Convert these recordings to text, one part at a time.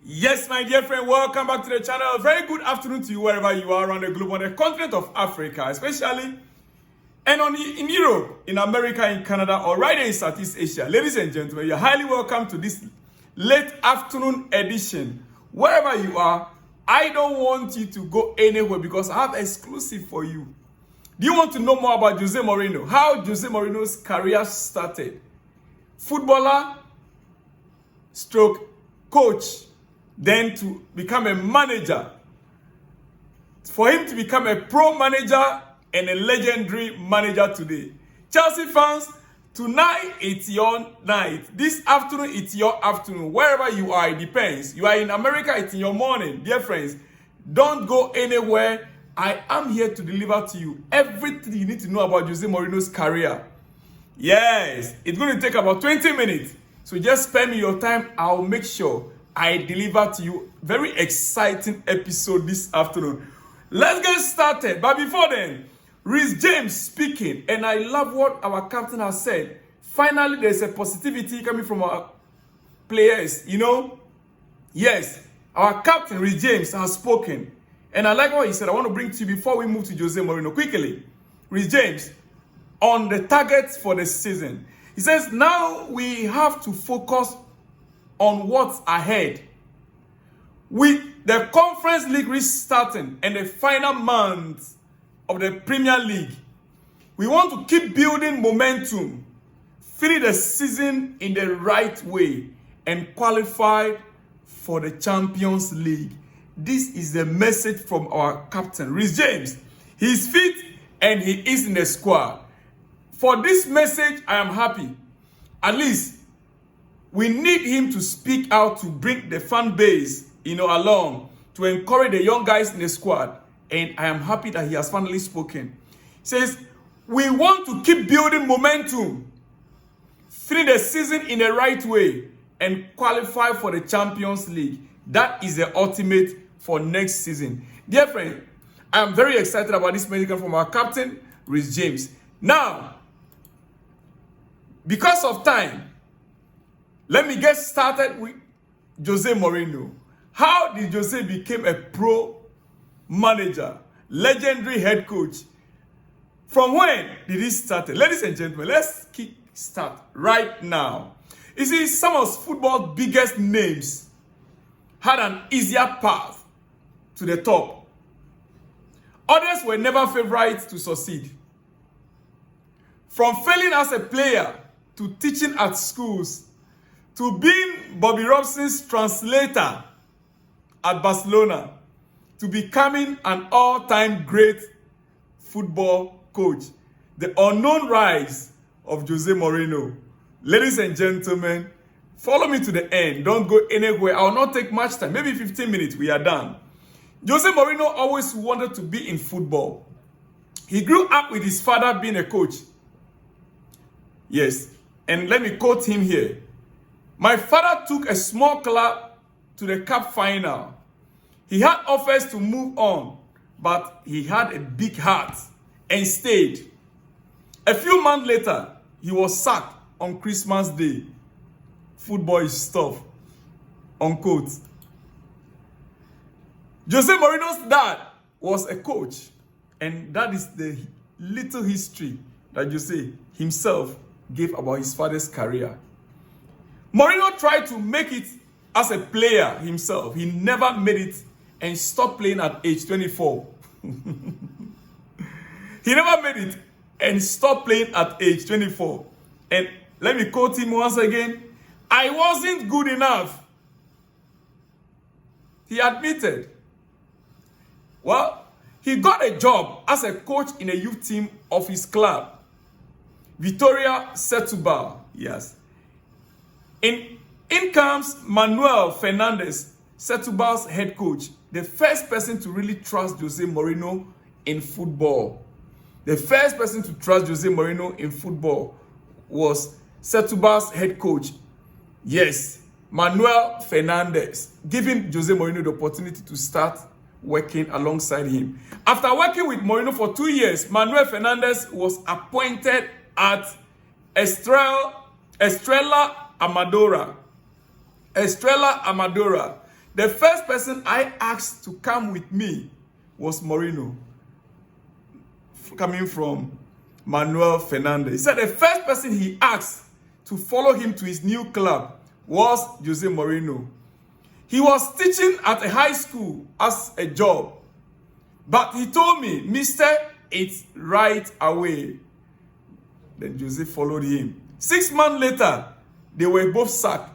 Yes, my dear friend, welcome back to the channel. Very good afternoon to you wherever you are around the globe, on the continent of Africa, especially, and in Europe, in America, in Canada, or right here in Southeast Asia. Ladies and gentlemen, you're highly welcome to this late afternoon edition. Wherever you are, I don't want you to go anywhere because I have exclusive for you. Do you want to know more about Jose Mourhino? How Jose Mourhino's career started? Footballer, stroke, coach, then to become a manager. For him to become a pro manager and a legendary manager today. Chelsea fans, tonight it's your night. This afternoon it's your afternoon. Wherever you are, it depends. You are in America, it's in your morning. Dear friends, don't go anywhere. I am here to deliver to you everything you need to know about Jose Mourhino's career. Yes, it's going to take about 20 minutes. So just spend me your time. I'll make sure I deliver to you very exciting episode this afternoon. Let's get started. But before then, Reece James speaking, and I love what our captain has said. Finally, there's a positivity coming from our players, you know. Yes, our captain Reece James has spoken, and I like what he said. I want to bring to you before we move to Jose Mourhino quickly. Reece James on the targets for the season. He says now we have to focus on what's ahead. With the Conference League restarting and the final month of the Premier League, we want to keep building momentum, finish the season in the right way, and qualify for the Champions League. This is the message from our captain, Reece James. He's fit and he is in the squad. For this message, I am happy. At least we need him to speak out to bring the fan base, along, to encourage the young guys in the squad. And I am happy that he has finally spoken. He says, we want to keep building momentum, finish the season in the right way, and qualify for the Champions League. That is the ultimate for next season. Dear friend, I am very excited about this message from our captain, Reece James. Now, because of time, let me get started with Jose Mourhino. How did Jose become a pro manager, legendary head coach? From when did he start? Ladies and gentlemen, let's kick start right now. You see, some of football's biggest names had an easier path to the top. Others were never favorites to succeed. From failing as a player to teaching at schools, to being Bobby Robson's translator at Barcelona, to becoming an all-time great football coach. The unknown rise of Jose Mourhino. Ladies and gentlemen, follow me to the end. Don't go anywhere. I will not take much time. Maybe 15 minutes, we are done. Jose Mourhino always wanted to be in football. He grew up with his father being a coach. Yes, and let me quote him here. My father took a small club to the cup final. He had offers to move on, but he had a big heart and stayed. A few months later, he was sacked on Christmas Day. Football is tough. Unquote. Jose Mourhino's dad was a coach, and that is the little history that Jose himself gave about his father's career. Mourhino tried to make it as a player himself. He never made it and stopped playing at age 24. He never made it and stopped playing at age 24. And let me quote him once again. I wasn't good enough. He admitted. Well, he got a job as a coach in a youth team of his club, Vitória Setúbal. Yes. In comes Manuel Fernandes, Setúbal's head coach, the first person to really trust Jose Mourhino in football. The first person to trust Jose Mourhino in football was Setúbal's head coach. Yes, Manuel Fernandes, giving Jose Mourhino the opportunity to start working alongside him. After working with Mourhino for 2 years, Manuel Fernandes was appointed at Estrela Amadora. The first person I asked to come with me was Mourhino, coming from Manuel Fernandez. He said the first person he asked to follow him to his new club was Jose Mourhino. He was teaching at a high school as a job, but he told me, Mister, it's right away. Then Jose followed him. 6 months later, they were both sacked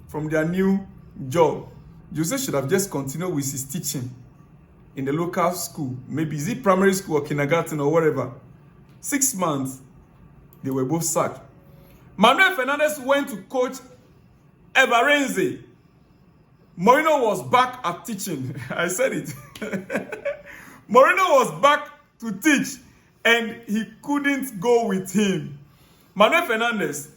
from their new job. Jose should have just continued with his teaching in the local school. Maybe is it primary school or kindergarten or whatever. 6 months, they were both sacked. Manuel Fernandez went to coach Everense. Mourhino was back at teaching. I said it. Mourhino was back to teach, and he couldn't go with him. Manuel Fernandez,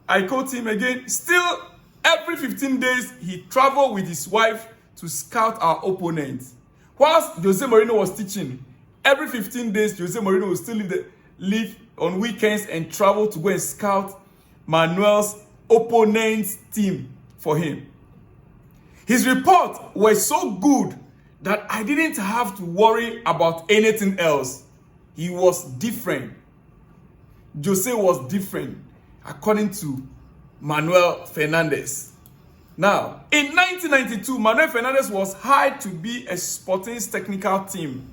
I quote him again, still every 15 days, he traveled with his wife to scout our opponents. Whilst Jose Mourhino was teaching, every 15 days, Jose Mourhino would still leave on weekends and travel to go and scout Manuel's opponent's team for him. His reports were so good that I didn't have to worry about anything else. He was different. Jose was different, according to Manuel Fernandez. Now, in 1992, Manuel Fernandez was hired to be a Sporting's technical team.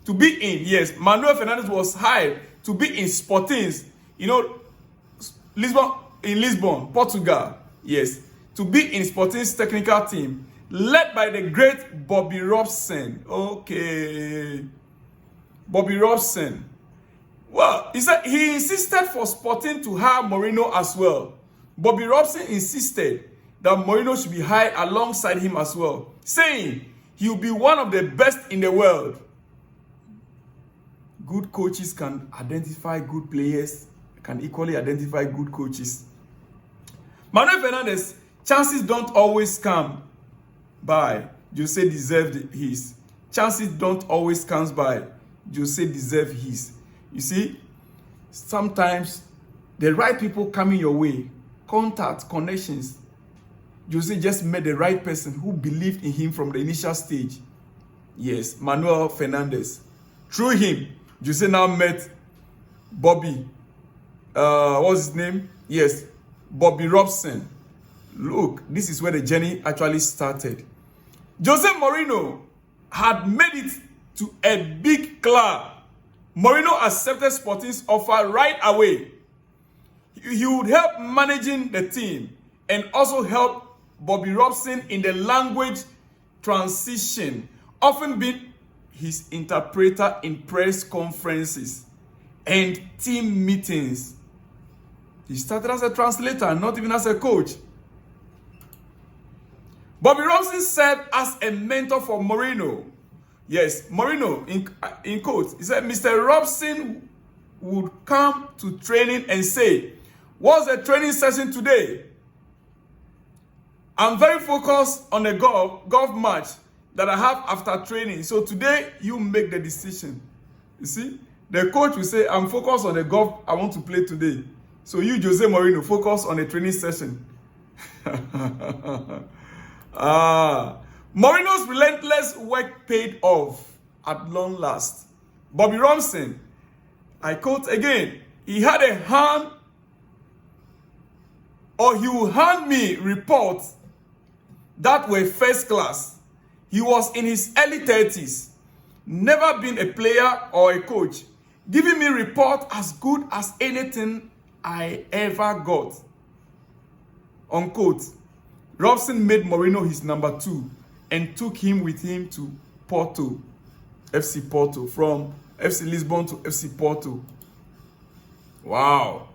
To be in, yes, Manuel Fernandez was hired to be in Sporting's, Lisbon, Portugal, yes, to be in Sporting's technical team, led by the great Bobby Robson. Okay, Bobby Robson. Well, he said he insisted for Sporting to hire Mourhino as well. Bobby Robson insisted that Mourhino should be hired alongside him as well, saying he will be one of the best in the world. Good coaches can identify good players, can equally identify good coaches. Manuel Fernandez, chances don't always come by. Jose deserved his. Chances don't always come by. Jose deserved his. You see, sometimes the right people coming your way, contact, connections. Jose just met the right person who believed in him from the initial stage. Yes, Manuel Fernandez. Through him, Jose now met Bobby. What's his name? Yes, Bobby Robson. Look, this is where the journey actually started. Jose Mourhino had made it to a big club. Mourhino accepted Sporting's offer right away. He would help managing the team and also help Bobby Robson in the language transition, often being his interpreter in press conferences and team meetings. He started as a translator, not even as a coach. Bobby Robson served as a mentor for Mourhino. Yes, Mourhino, in quotes, he said, Mr. Robson would come to training and say, what's the training session today? I'm very focused on the golf match that I have after training. So today, you make the decision. You see, the coach will say, I'm focused on the golf I want to play today. So you, Jose Mourhino, focus on the training session. Mourhino's relentless work paid off at long last. Bobby Robson, I quote again, he had a hand, or he will hand me reports that were first class. He was in his early 30s, never been a player or a coach, giving me report as good as anything I ever got. Unquote. Robson made Mourhino his number 2 and took him with him to Porto, FC Porto, from FC Lisbon to FC Porto. Wow.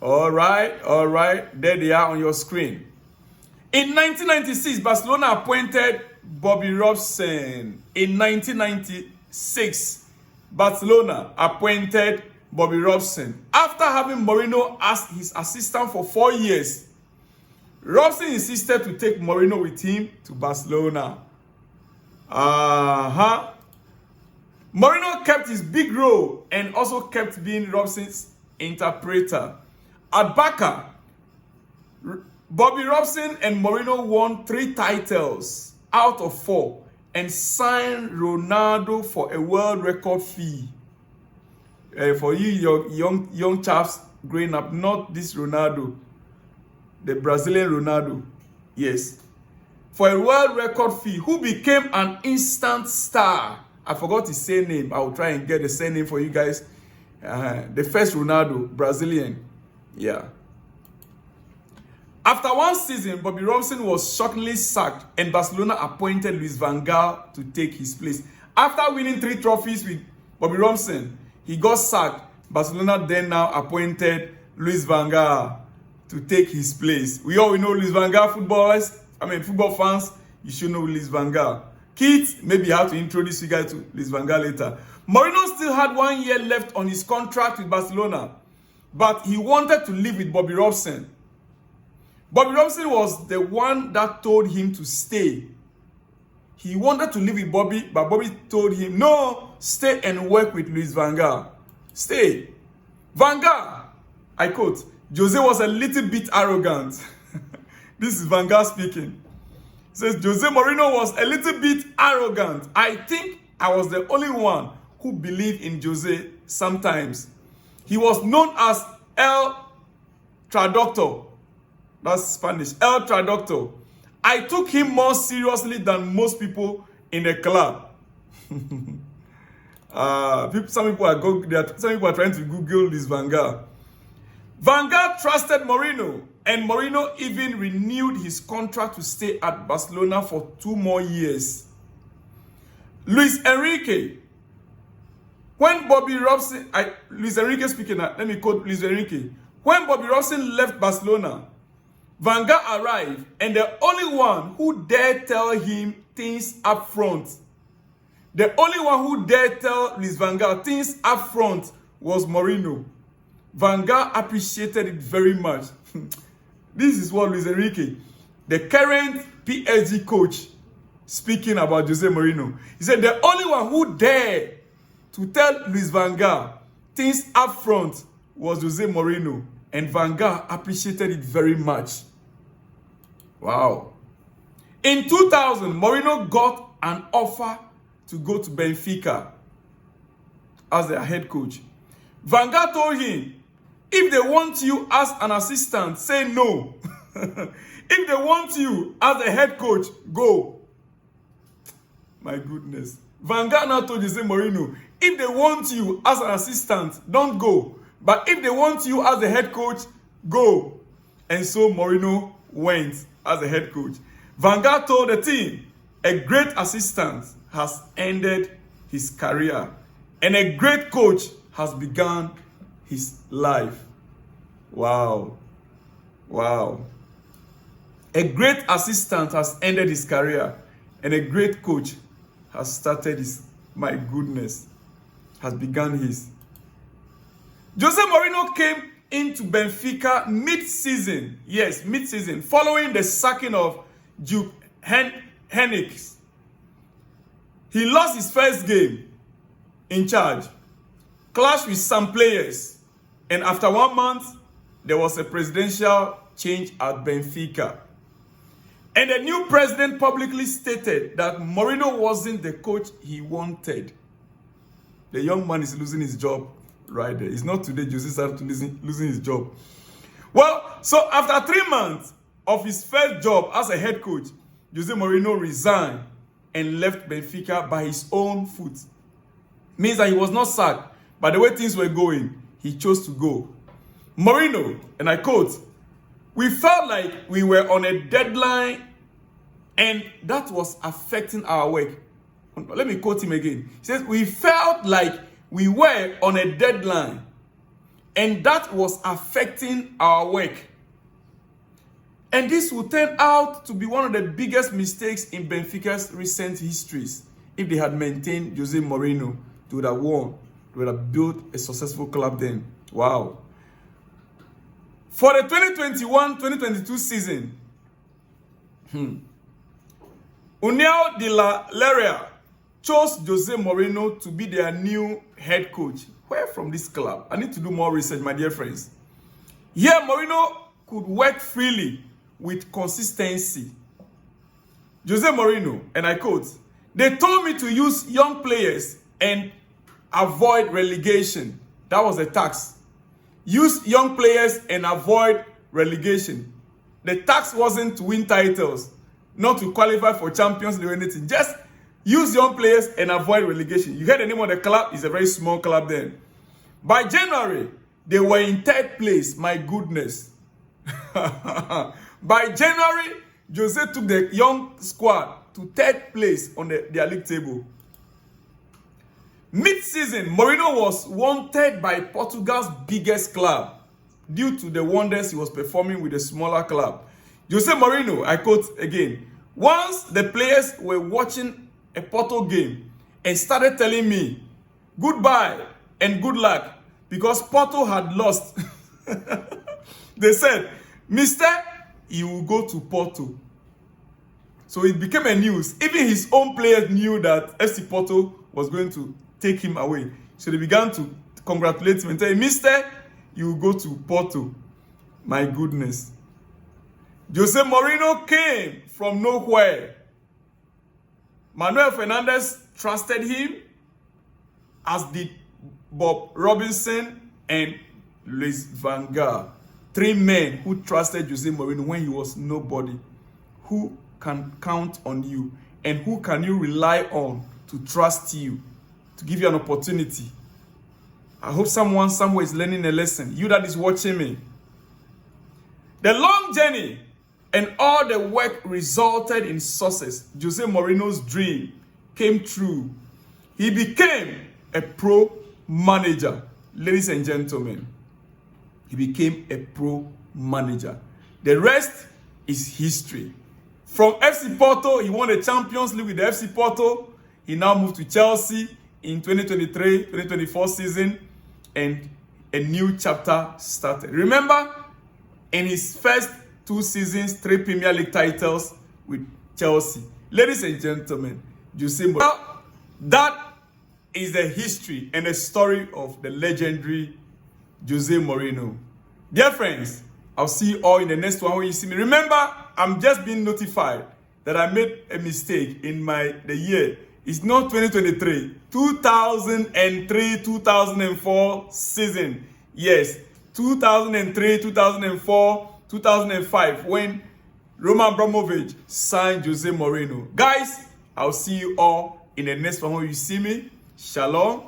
All right. There they are on your screen. In 1996, Barcelona appointed Bobby Robson. In 1996, Barcelona appointed Bobby Robson. After having Mourhino as his assistant for 4 years, Robson insisted to take Mourhino with him to Barcelona. Mourhino kept his big role and also kept being Robson's interpreter. At Barca, Bobby Robson and Mourhino won 3 titles out of 4 and signed Ronaldo for a world record fee. For you, your young chaps growing up, not this Ronaldo, the Brazilian Ronaldo, yes, for a world record fee, who became an instant star. I forgot his surname. I will try and get the surname for you guys. The first Ronaldo, Brazilian, yeah. After one season, Bobby Robson was shockingly sacked and Barcelona appointed Louis van Gaal to take his place. After winning 3 trophies with Bobby Robson, he got sacked. Barcelona then now appointed Louis van Gaal to take his place. We all know Louis van Gaal, football fans, you should know Louis van Gaal. Kids, maybe I have to introduce you guys to Louis van Gaal later. Mourhino still had 1 year left on his contract with Barcelona, but he wanted to leave with Bobby Robson. Bobby Robson was the one that told him to stay. He wanted to live with Bobby, but Bobby told him, no, stay and work with Louis van Gaal. Stay. Van Gaal, I quote, Jose was a little bit arrogant. This is Van Gaal speaking. He says, Jose Mourhino was a little bit arrogant. I think I was the only one who believed in Jose sometimes. He was known as El Traductor. That's Spanish. El Traductor. I took him more seriously than most people in the club. Some people are trying to Google this Van Gaal. Van Gaal trusted Mourhino, and Mourhino even renewed his contract to stay at Barcelona for 2 more years. Luis Enrique. When Bobby Robson, Luis Enrique speaking, let me quote Luis Enrique. When Bobby Robson left Barcelona, Van Gaal arrived, and the only one who dared tell him things up front, the only one who dared tell Luis Van Gaal things up front was Mourhino. Van Gaal appreciated it very much. This is what Luis Enrique, the current PSG coach, speaking about Jose Mourhino. He said the only one who dared to tell Luis Van Gaal things up front was Jose Mourhino, and Van Gaal appreciated it very much. Wow. In 2000, Mourhino got an offer to go to Benfica as their head coach. Van Gaal told him, if they want you as an assistant, say no. If they want you as a head coach, go. My goodness. Van Gaal now told Jose Mourhino, if they want you as an assistant, don't go. But if they want you as a head coach, go. And so Mourhino went as a head coach. Van Gaal told the team, a great assistant has ended his career, and a great coach has begun his life. Wow. Wow. A great assistant has ended his career, and a great coach has started his, my goodness, has begun his. Jose Mourhino came into Benfica mid-season. Yes, mid-season, following the sacking of Jupp Heynckes. He lost his first game in charge, clashed with some players, and after 1 month, there was a presidential change at Benfica. And the new president publicly stated that Mourhino wasn't the coach he wanted. The young man is losing his job right there. It's not today Jose started losing his job. Well, so after 3 months of his first job as a head coach, Jose Mourhino resigned and left Benfica by his own foot. Means that he was not sacked. By the way things were going, he chose to go. Mourhino, and I quote, we felt like we were on a deadline and that was affecting our work. Let me quote him again. He says, we felt like we were on a deadline and that was affecting our work. And this will turn out to be one of the biggest mistakes in Benfica's recent histories. If they had maintained Jose Mourhino, they would have won. They would have built a successful club then. Wow. For the 2021-2022 season, União de la Leiria chose Jose Mourhino to be their new head coach. Where from this club? I need to do more research, my dear friends. Here, Mourhino could work freely with consistency. Jose Mourhino, and I quote, "They told me to use young players and avoid relegation." That was the tax. Use young players and avoid relegation. The tax wasn't to win titles, not to qualify for Champions League or anything. Just use young players and avoid relegation. You heard the name of the club? It's a very small club then. By January, they were in 3rd place. My goodness. By January, Jose took the young squad to 3rd place on their league table. Mid-season, Mourhino was wanted by Portugal's biggest club due to the wonders he was performing with a smaller club. Jose Mourhino, I quote again, "Once the players were watching a Porto game and started telling me goodbye and good luck because Porto had lost." They said, "Mister, you will go to Porto." So it became a news. Even his own players knew that FC Porto was going to take him away. So they began to congratulate him and say, "Mister, you will go to Porto." My goodness. Jose Mourhino came from nowhere. Manuel Fernandes trusted him, as did Bob Robson and Louis van Gaal. 3 men who trusted Jose Mourhino when he was nobody. Who can count on you? And who can you rely on to trust you, to give you an opportunity? I hope someone somewhere is learning a lesson. You that is watching me. The long journey and all the work resulted in success. Jose Mourhino's dream came true. He became a pro manager. Ladies and gentlemen, he became a pro manager. The rest is history. From FC Porto, he won the Champions League with the FC Porto. He now moved to Chelsea in 2023-2024 season, and a new chapter started. Remember, in his first 2 seasons, 3 Premier League titles with Chelsea. Ladies and gentlemen, Jose Mourhino. Well, that is the history and the story of the legendary Jose Mourhino. Dear friends, I'll see you all in the next one when you see me. Remember, I'm just being notified that I made a mistake in the year. It's not 2023, 2003-2004 season. Yes, 2003, 2004, 2005, when Roman Abramovich signed Jose Mourhino. Guys, I'll see you all in the next one when you see me. Shalom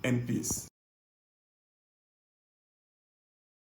and peace.